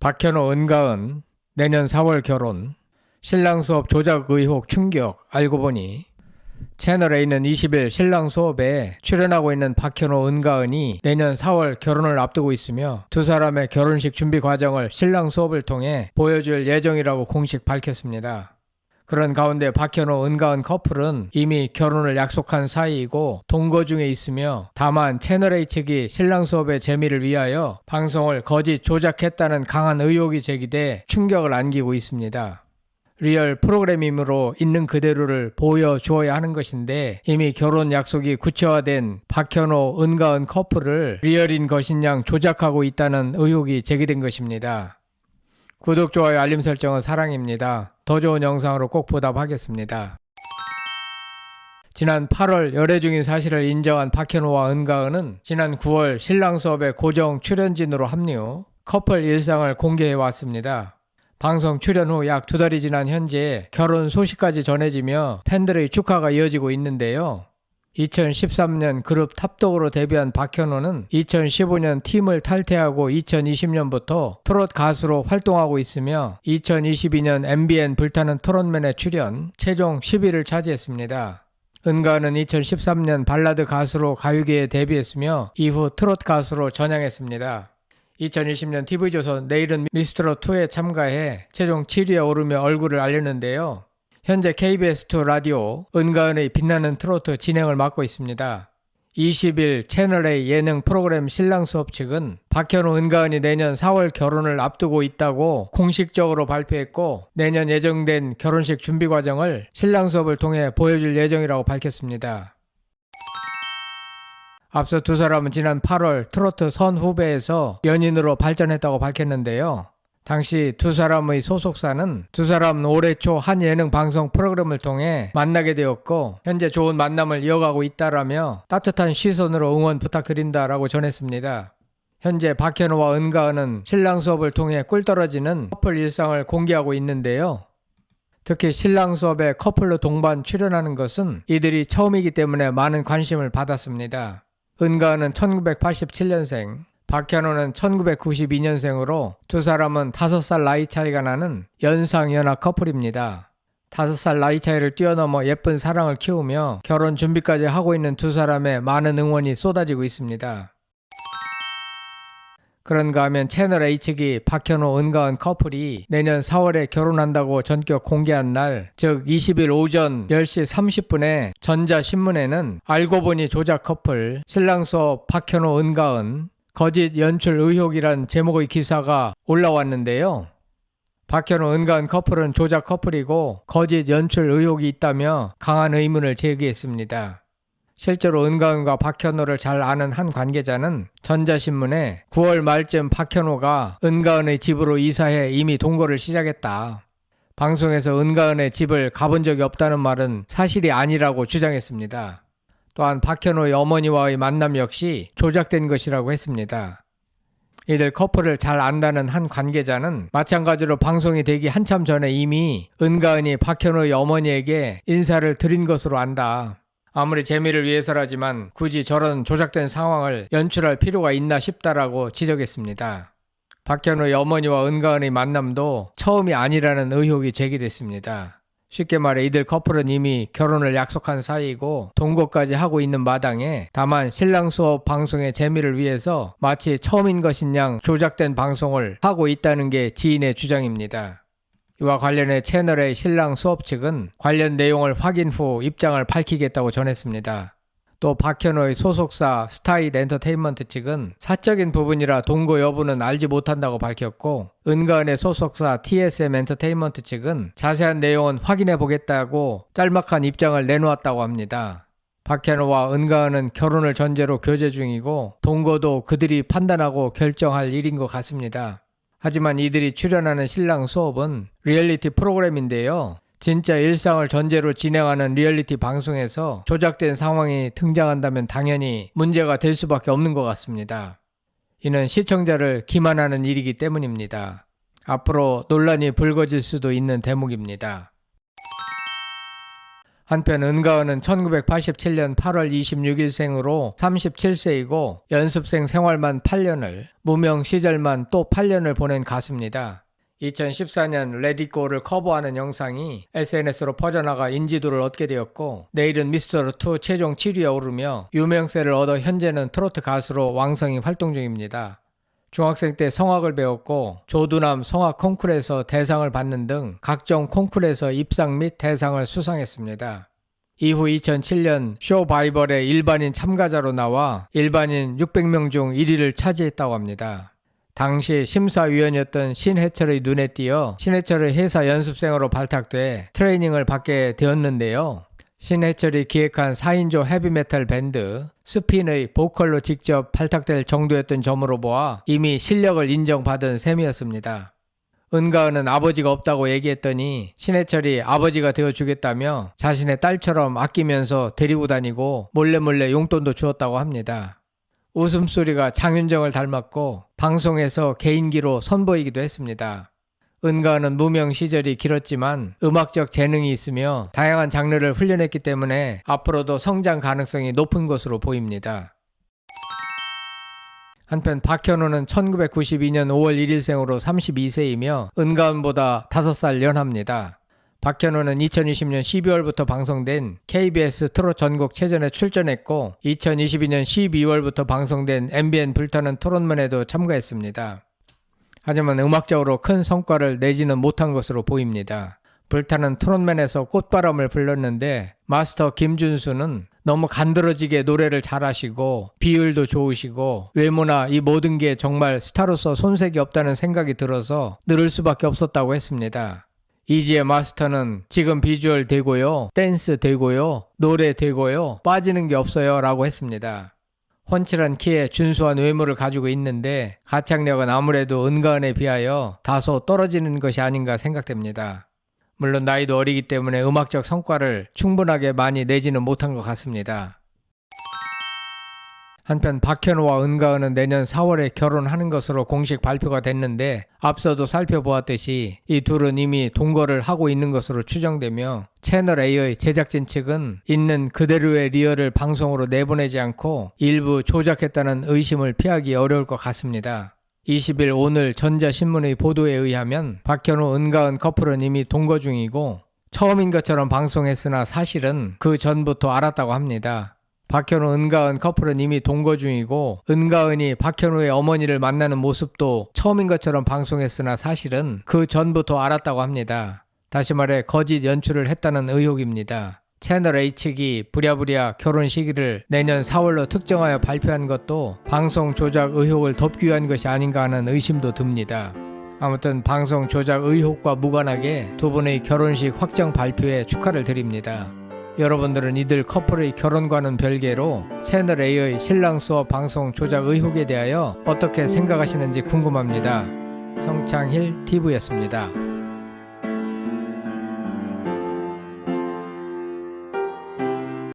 박현호 은가은 내년 4월 결혼, 신랑 수업 조작 의혹 충격. 알고 보니 채널A는 20일 신랑 수업에 출연하고 있는 박현호 은가은이 내년 4월 결혼을 앞두고 있으며 두 사람의 결혼식 준비 과정을 신랑 수업을 통해 보여줄 예정이라고 공식 밝혔습니다. 그런 가운데 박현호 은가은 커플은 이미 결혼을 약속한 사이이고 동거 중에 있으며 다만 채널A 측이 신랑 수업의 재미를 위하여 방송을 거짓 조작했다는 강한 의혹이 제기돼 충격을 안기고 있습니다. 리얼 프로그램이므로 있는 그대로를 보여주어야 하는 것인데 이미 결혼 약속이 구체화된 박현호 은가은 커플을 리얼인 것인 양 조작하고 있다는 의혹이 제기된 것입니다. 구독, 좋아요, 알림 설정은 사랑입니다. 더 좋은 영상으로 꼭 보답하겠습니다. 지난 8월 열애 중인 사실을 인정한 박현호와 은가은은 지난 9월 신랑 수업에 고정 출연진으로 합류, 커플 일상을 공개해 왔습니다. 방송 출연 후 약 2달이 지난 현재 결혼 소식까지 전해지며 팬들의 축하가 이어지고 있는데요. 2013년 그룹 탑독으로 데뷔한 박현호는 2015년 팀을 탈퇴하고 2020년부터 트롯 가수로 활동하고 있으며 2022년 MBN 불타는 트롯맨에 출연, 최종 10위를 차지했습니다. 은가은은 2013년 발라드 가수로 가요계에 데뷔했으며 이후 트롯 가수로 전향했습니다. 2020년 TV조선 내일은 미스트롯2에 참가해 최종 7위에 오르며 얼굴을 알렸는데요. 현재 KBS2 라디오 은가은의 빛나는 트로트 진행을 맡고 있습니다. 20일 채널A 예능 프로그램 신랑 수업 측은 박현호 은가은이 내년 4월 결혼을 앞두고 있다고 공식적으로 발표했고 내년 예정된 결혼식 준비 과정을 신랑 수업을 통해 보여줄 예정이라고 밝혔습니다. 앞서 두 사람은 지난 8월 트로트 선후배에서 연인으로 발전했다고 밝혔는데요. 당시 두 사람의 소속사는 두 사람은 올해 초 한 예능 방송 프로그램을 통해 만나게 되었고 현재 좋은 만남을 이어가고 있다라며 따뜻한 시선으로 응원 부탁드린다라고 전했습니다. 현재 박현호와 은가은은 신랑 수업을 통해 꿀떨어지는 커플 일상을 공개하고 있는데요. 특히 신랑 수업에 커플로 동반 출연하는 것은 이들이 처음이기 때문에 많은 관심을 받았습니다. 은가은은 1987년생, 박현호는 1992년생으로 두 사람은 5살 나이 차이가 나는 연상연하 커플입니다. 5살 나이 차이를 뛰어넘어 예쁜 사랑을 키우며 결혼 준비까지 하고 있는 두 사람의 많은 응원이 쏟아지고 있습니다. 그런가 하면 채널A 측이 박현호 은가은 커플이 내년 4월에 결혼한다고 전격 공개한 날, 즉 20일 오전 10시 30분에 전자신문에는 알고 보니 조작 커플 신랑 수업 박현호 은가은 거짓 연출 의혹이란 제목의 기사가 올라왔는데요. 박현호 은가은 커플은 조작 커플이고 거짓 연출 의혹이 있다며 강한 의문을 제기했습니다. 실제로 은가은과 박현호를 잘 아는 한 관계자는 전자신문에 9월 말쯤 박현호가 은가은의 집으로 이사해 이미 동거를 시작했다. 방송에서 은가은의 집을 가본 적이 없다는 말은 사실이 아니라고 주장했습니다. 또한 박현호의 어머니와의 만남 역시 조작된 것이라고 했습니다. 이들 커플을 잘 안다는 한 관계자는 마찬가지로 방송이 되기 한참 전에 이미 은가은이 박현호의 어머니에게 인사를 드린 것으로 안다. 아무리 재미를 위해서라지만 굳이 저런 조작된 상황을 연출할 필요가 있나 싶다라고 지적했습니다. 박현호의 어머니와 은가은의 만남도 처음이 아니라는 의혹이 제기됐습니다. 쉽게 말해 이들 커플은 이미 결혼을 약속한 사이이고 동거까지 하고 있는 마당에 다만 신랑 수업 방송의 재미를 위해서 마치 처음인 것인 양 조작된 방송을 하고 있다는 게 지인의 주장입니다. 이와 관련해 채널A 신랑 수업 측은 관련 내용을 확인 후 입장을 밝히겠다고 전했습니다. 또 박현호의 소속사 스타일 엔터테인먼트 측은 사적인 부분이라 동거 여부는 알지 못한다고 밝혔고 은가은의 소속사 TSM 엔터테인먼트 측은 자세한 내용은 확인해 보겠다고 짤막한 입장을 내놓았다고 합니다. 박현호와 은가은은 결혼을 전제로 교제 중이고 동거도 그들이 판단하고 결정할 일인 것 같습니다. 하지만 이들이 출연하는 신랑 수업은 리얼리티 프로그램인데요. 진짜 일상을 전제로 진행하는 리얼리티 방송에서 조작된 상황이 등장한다면 당연히 문제가 될 수밖에 없는 것 같습니다. 이는 시청자를 기만하는 일이기 때문입니다. 앞으로 논란이 불거질 수도 있는 대목입니다. 한편 은가은은 1987년 8월 26일생으로 37세이고 연습생 생활만 8년을, 무명 시절만 또 8년을 보낸 가수입니다. 2014년 레디고를 커버하는 영상이 SNS로 퍼져나가 인지도를 얻게 되었고 내일은 미스터로2 최종 7위에 오르며 유명세를 얻어 현재는 트로트 가수로 왕성히 활동 중입니다. 중학생 때 성악을 배웠고 조두남 성악 콩쿠르에서 대상을 받는 등 각종 콩쿠르에서 입상 및 대상을 수상했습니다. 이후 2007년 쇼바이벌의 일반인 참가자로 나와 일반인 600명 중 1위를 차지했다고 합니다. 당시 심사위원이었던 신해철의 눈에 띄어 신해철의 회사 연습생으로 발탁돼 트레이닝을 받게 되었는데요. 신해철이 기획한 4인조 헤비메탈 밴드 스핀의 보컬로 직접 발탁될 정도였던 점으로 보아 이미 실력을 인정받은 셈이었습니다. 은가은은 아버지가 없다고 얘기했더니 신해철이 아버지가 되어주겠다며 자신의 딸처럼 아끼면서 데리고 다니고 몰래 용돈도 주었다고 합니다. 웃음소리가 장윤정을 닮았고 방송에서 개인기로 선보이기도 했습니다. 은가은은 무명 시절이 길었지만 음악적 재능이 있으며 다양한 장르를 훈련했기 때문에 앞으로도 성장 가능성이 높은 것으로 보입니다. 한편 박현호는 1992년 5월 1일생으로 32세이며 은가은보다 5살 연합니다. 박현호는 2020년 12월부터 방송된 KBS 트롯 전국체전에 출전했고 2022년 12월부터 방송된 MBN 불타는 토론문에도 참가했습니다. 하지만 음악적으로 큰 성과를 내지는 못한 것으로 보입니다. 불타는 토론맨에서 꽃바람을 불렀는데 마스터 김준수는 너무 간드러지게 노래를 잘하시고 비율도 좋으시고 외모나 이 모든 게 정말 스타로서 손색이 없다는 생각이 들어서 늘을 수밖에 없었다고 했습니다. 이지의 마스터는 지금 비주얼 되고요, 댄스 되고요, 노래 되고요, 빠지는 게 없어요 라고 했습니다. 훤칠한 키에 준수한 외모를 가지고 있는데 가창력은 아무래도 은가은에 비하여 다소 떨어지는 것이 아닌가 생각됩니다. 물론 나이도 어리기 때문에 음악적 성과를 충분하게 많이 내지는 못한 것 같습니다. 한편 박현호와 은가은은 내년 4월에 결혼하는 것으로 공식 발표가 됐는데 앞서도 살펴보았듯이 이 둘은 이미 동거를 하고 있는 것으로 추정되며 채널A의 제작진 측은 있는 그대로의 리얼을 방송으로 내보내지 않고 일부 조작했다는 의심을 피하기 어려울 것 같습니다. 20일 오늘 전자신문의 보도에 의하면 박현호, 은가은 커플은 이미 동거 중이고 처음인 것처럼 방송했으나 사실은 그 전부터 알았다고 합니다. 박현호, 은가은 커플은 이미 동거 중이고 은가은이 박현호의 어머니를 만나는 모습도 처음인 것처럼 방송했으나 사실은 그 전부터 알았다고 합니다. 다시 말해 거짓 연출을 했다는 의혹입니다. 채널A 측이 부랴부랴 결혼 시기를 내년 4월로 특정하여 발표한 것도 방송 조작 의혹을 덮기 위한 것이 아닌가 하는 의심도 듭니다. 아무튼 방송 조작 의혹과 무관하게 두 분의 결혼식 확정 발표에 축하를 드립니다. 여러분들은 이들 커플의 결혼과는 별개로 채널A의 신랑 수업 방송 조작 의혹에 대하여 어떻게 생각하시는지 궁금합니다. 성창힐 TV였습니다.